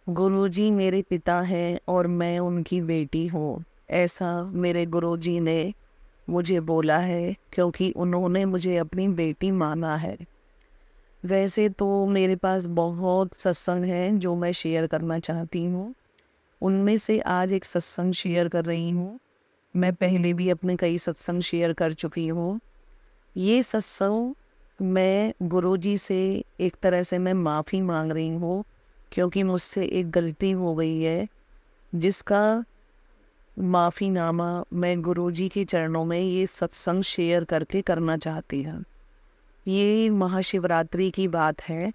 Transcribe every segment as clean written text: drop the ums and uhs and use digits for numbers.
गुरुजी मेरे पिता हैं और मैं उनकी बेटी हूँ। ऐसा मेरे गुरुजी ने मुझे बोला है क्योंकि उन्होंने मुझे अपनी बेटी माना है। वैसे तो मेरे पास बहुत सत्संग हैं जो मैं शेयर करना चाहती हूँ। उनमें से आज एक सत्संग शेयर कर रही हूँ। मैं पहले भी अपने कई सत्संग शेयर कर चुकी हूँ। ये सत्संग मैं गुरुजी से एक तरह से मैं माफ़ी मांग रही हूँ क्योंकि मुझसे एक गलती हो गई है, जिसका माफ़ीनामा मैं गुरुजी के चरणों में ये सत्संग शेयर करके करना चाहती हूँ। ये महाशिवरात्रि की बात है।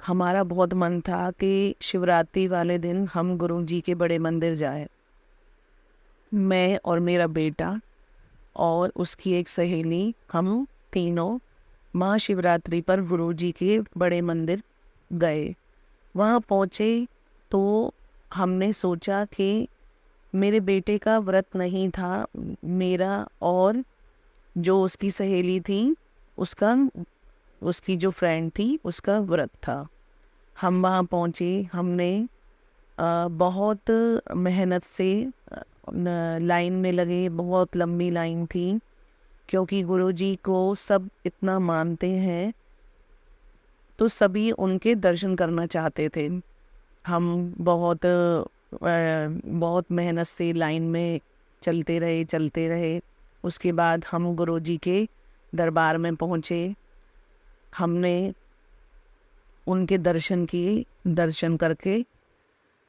हमारा बहुत मन था कि शिवरात्रि वाले दिन हम गुरुजी के बड़े मंदिर जाएं। मैं और मेरा बेटा और उसकी एक सहेली, हम तीनों महाशिवरात्रि पर गुरुजी के बड़े मंदिर गए। वहाँ पहुँचे तो हमने सोचा कि मेरे बेटे का व्रत नहीं था, मेरा और जो उसकी सहेली थी उसका, उसकी जो फ्रेंड थी उसका व्रत था। हम वहाँ पहुँचे, हमने बहुत मेहनत से लाइन में लगे, बहुत लंबी लाइन थी क्योंकि गुरुजी को सब इतना मानते हैं तो सभी उनके दर्शन करना चाहते थे। हम बहुत मेहनत से लाइन में चलते रहे। उसके बाद हम गुरुजी के दरबार में पहुँचे। हमने उनके दर्शन किए। दर्शन करके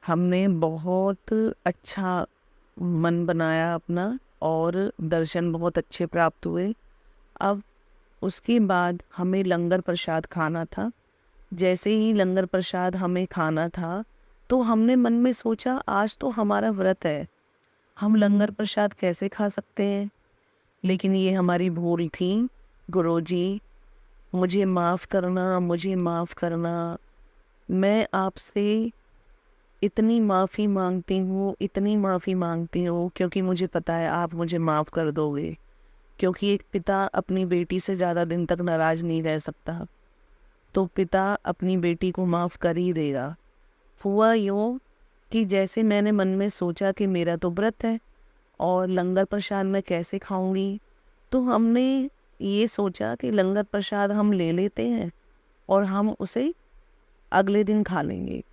हमने बहुत अच्छा मन बनाया अपना और दर्शन बहुत अच्छे प्राप्त हुए। अब उसके बाद हमें लंगर प्रसाद खाना था। जैसे ही लंगर प्रसाद हमें खाना था तो हमने मन में सोचा आज तो हमारा व्रत है, हम लंगर प्रसाद कैसे खा सकते हैं। लेकिन ये हमारी भूल थी। गुरुजी मुझे माफ़ करना, मुझे माफ़ करना। मैं आपसे इतनी माफ़ी मांगती हूँ, इतनी माफ़ी मांगती हूँ क्योंकि मुझे पता है आप मुझे माफ़ कर दोगे। क्योंकि एक पिता अपनी बेटी से ज़्यादा दिन तक नाराज़ नहीं रह सकता, तो पिता अपनी बेटी को माफ़ कर ही देगा। हुआ यूँ कि जैसे मैंने मन में सोचा कि मेरा तो व्रत है और लंगर प्रसाद मैं कैसे खाऊंगी, तो हमने ये सोचा कि लंगर प्रसाद हम ले लेते हैं और हम उसे अगले दिन खा लेंगे।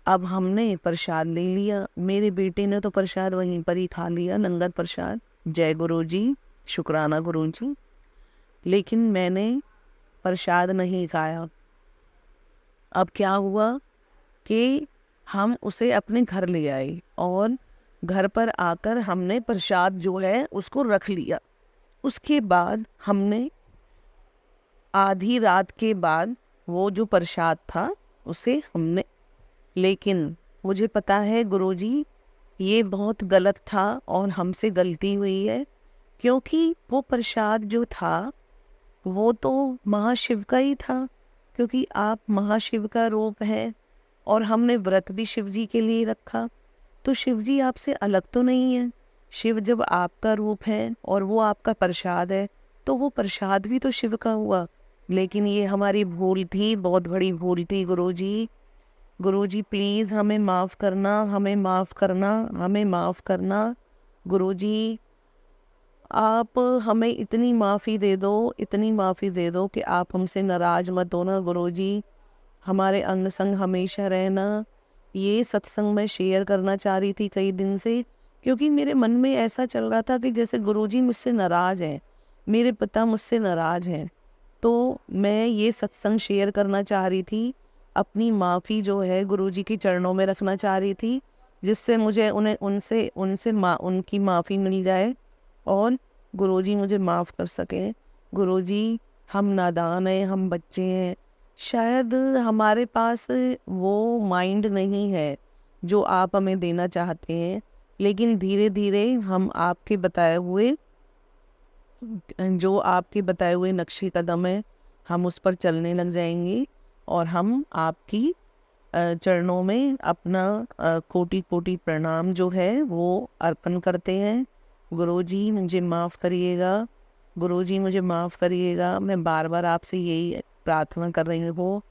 अब हमने प्रसाद ले लिया, मेरे बेटे ने तो प्रसाद वहीं पर ही खा लिया, लंगर प्रसाद। जय गुरुजी, शुक्राना गुरुजी। लेकिन मैंने प्रसाद नहीं खाया। अब क्या हुआ कि हम उसे अपने घर ले आए और घर पर आकर हमने प्रसाद जो है उसको रख लिया। उसके बाद हमने आधी रात के बाद वो जो प्रसाद था उसे हमने, लेकिन मुझे पता है गुरुजी ये बहुत गलत था और हमसे गलती हुई है क्योंकि वो प्रसाद जो था वो तो महाशिव का ही था, क्योंकि आप महाशिव का रूप है और हमने व्रत भी शिव जी के लिए रखा। तो शिव जी आपसे अलग तो नहीं है। शिव जब आपका रूप है और वो आपका प्रसाद है तो वो प्रसाद भी तो शिव का हुआ। लेकिन ये हमारी भूल थी, बहुत बड़ी भूल थी गुरुजी। गुरुजी प्लीज़ हमें माफ़ करना, हमें माफ़ करना, हमें माफ़ करना। गुरुजी आप हमें इतनी माफ़ी दे दो, इतनी माफ़ी दे दो कि आप हमसे नाराज़ मत होना गुरुजी। हमारे अंग संग हमेशा रहना। ये सत्संग मैं शेयर करना चाह रही थी कई दिन से, क्योंकि मेरे मन में ऐसा चल रहा था कि जैसे गुरुजी मुझसे नाराज़ हैं, मेरे पिता मुझसे नाराज़ हैं। तो मैं ये सत्संग शेयर करना चाह रही थी, अपनी माफ़ी जो है गुरुजी के चरणों में रखना चाह रही थी, जिससे मुझे उन्हें उनसे उनसे उनकी माफ़ी मिल जाए और गुरुजी मुझे माफ़ कर सकें। गुरुजी हम नादान हैं, हम बच्चे हैं, शायद हमारे पास वो माइंड नहीं है जो आप हमें देना चाहते हैं। लेकिन धीरे धीरे हम आपके बताए हुए, जो आपके बताए हुए नक्शे कदम है, हम उस पर चलने लग जाएंगे और हम आपकी चरणों में अपना कोटि कोटि प्रणाम जो है वो अर्पण करते हैं। गुरुजी मुझे माफ़ करिएगा, गुरुजी मुझे माफ़ करिएगा। मैं बार बार आपसे यही प्रार्थना कर रही हूँ।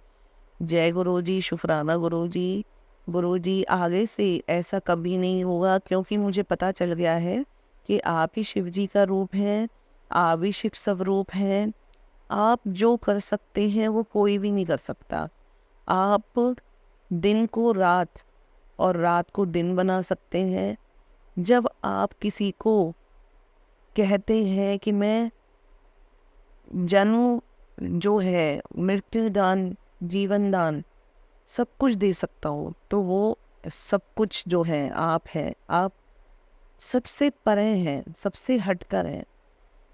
जय गुरुजी, शुक्राना गुरुजी। गुरुजी आगे से ऐसा कभी नहीं होगा, क्योंकि मुझे पता चल गया है कि आप ही शिव जी का रूप हैं, आप ही शिव स्वरूप हैं। आप जो कर सकते हैं वो कोई भी नहीं कर सकता। आप दिन को रात और रात को दिन बना सकते हैं। जब आप किसी को कहते हैं कि मैं जन्म जो है, मृत्यु दान, जीवन दान, सब कुछ दे सकता हूँ, तो वो सब कुछ जो है आप हैं। आप सबसे परे हैं, सबसे हटकर हैं।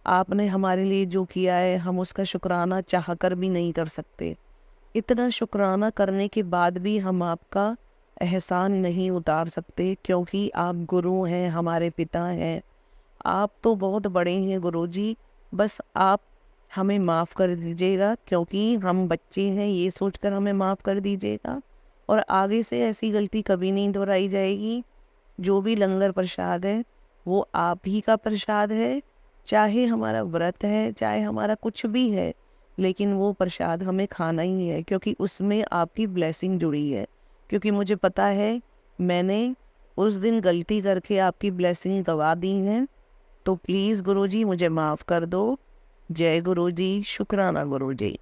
आपने हमारे लिए जो किया है हम उसका शुक्राना चाहकर भी नहीं कर सकते। इतना शुक्राना करने के बाद भी हम आपका एहसान नहीं उतार सकते, क्योंकि आप गुरु हैं, हमारे पिता हैं। आप तो बहुत बड़े हैं गुरुजी, बस आप हमें माफ़ कर दीजिएगा, क्योंकि हम बच्चे हैं, ये सोचकर हमें माफ़ कर दीजिएगा। और आगे से ऐसी गलती कभी नहीं दोहराई जाएगी। जो भी लंगर प्रसाद है वो आप ही का प्रसाद है, चाहे हमारा व्रत है, चाहे हमारा कुछ भी है, लेकिन वो प्रसाद हमें खाना ही है, क्योंकि उसमें आपकी ब्लेसिंग जुड़ी है। क्योंकि मुझे पता है मैंने उस दिन गलती करके आपकी ब्लेसिंग गवा दी है। तो प्लीज़ गुरुजी मुझे माफ़ कर दो। जय गुरुजी, शुक्राना गुरुजी।